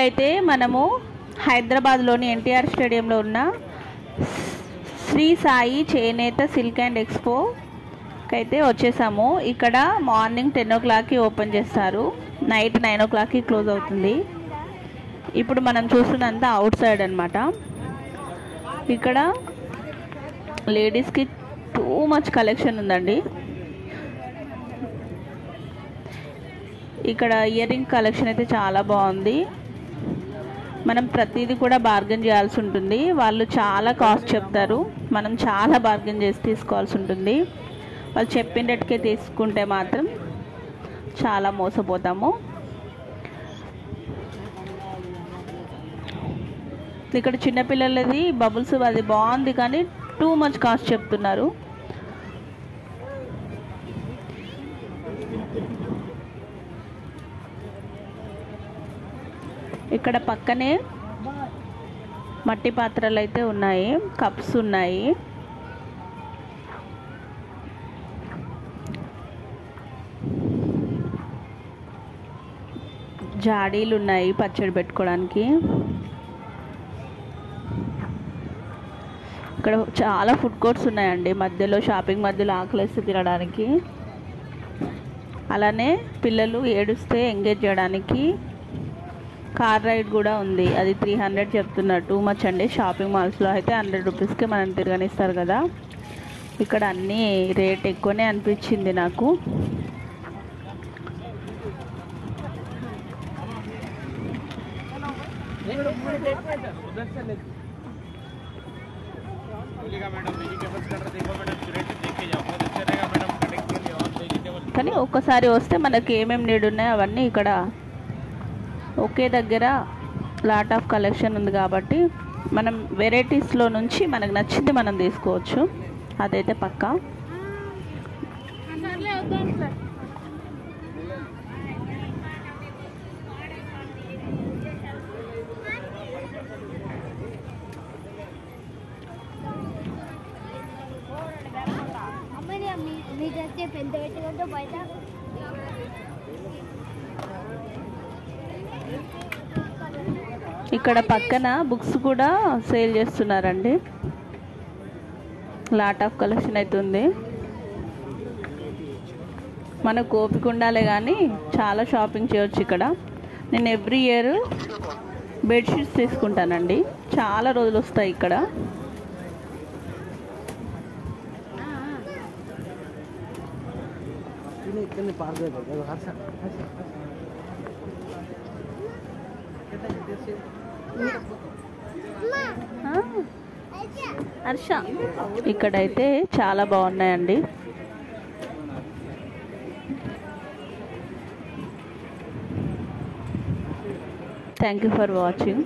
అయితే మనము హైదరాబాద్లోని ఎన్టీఆర్ స్టేడియంలో ఉన్న శ్రీ సాయి చేనేత సిల్క్ అండ్ ఎక్స్పోకి అయితే వచ్చేసాము. ఇక్కడ మార్నింగ్ 10 o'clockకి ఓపెన్ చేస్తారు, నైట్ 9 o'clockకి క్లోజ్ అవుతుంది. ఇప్పుడు మనం చూస్తున్నంత అవుట్ సైడ్ అనమాట. ఇక్కడ లేడీస్కి టూ మచ్ కలెక్షన్ ఉందండి. ఇక్కడ ఇయర్ రింగ్ కలెక్షన్ అయితే చాలా బాగుంది. మనం ప్రతిదీ కూడా బార్గెన్ చేయాల్సి ఉంటుంది. వాళ్ళు చాలా కాస్ట్ చెప్తారు, మనం చాలా బార్గెన్ చేసి తీసుకోవాల్సి ఉంటుంది. వాళ్ళు చెప్పిన రేట్కే తీసుకుంటే మాత్రం చాలా మోసపోతాము. ఇక్కడ చిన్నపిల్లలది బబుల్స్ అది బాగుంది, కానీ టూ మచ్ కాస్ట్ చెప్తున్నారు. ఇక్కడ పక్కనే మట్టి పాత్రలు అయితే ఉన్నాయి, కప్స్ ఉన్నాయి. జాడీలు ఉన్నాయి పచ్చడి పెట్టుకోవడానికి. ఇక్కడ చాలా ఫుడ్ కోర్ట్స్ ఉన్నాయండి మధ్యలో, షాపింగ్ మధ్యలో ఆకలేస్తే తినడానికి. అలానే పిల్లలు ఏడుస్తే ఎంగేజ్ చేయడానికి కార్ రైడ్ కూడా ఉంది. అది 300 చెప్తున్నారు, టూ మచ్ అండి. షాపింగ్ మాల్స్లో అయితే 100 రూపీస్కి మనం తిరగనిస్తారు కదా. ఇక్కడ అన్నీ రేట్ ఎక్కువనే అనిపించింది నాకు. కానీ ఒక్కసారి వస్తే మనకి ఏమేమి నీడ్ ఉన్నాయో అవన్నీ ఇక్కడ ఒకే దగ్గర లాట్ ఆఫ్ కలెక్షన్ ఉంది కాబట్టి మనం వెరైటీస్లో నుంచి మనకు నచ్చింది మనం తీసుకోవచ్చు, అదైతే పక్కా. ఇక్కడ పక్కన బుక్స్ కూడా సేల్ చేస్తున్నారండి. లాట్ ఆఫ్ కలెక్షన్ అయితే ఉంది. మనకు ఓపిక ఉండాలి కానీ చాలా షాపింగ్ చేయొచ్చు ఇక్కడ. నేను ఎవ్రీ ఇయర్ బెడ్షీట్స్ తీసుకుంటానండి, చాలా రోజులు వస్తాయి ఇక్కడ. హర్ష ఇక్కడైతే చాలా బాగున్నాయండి. Thank you for watching.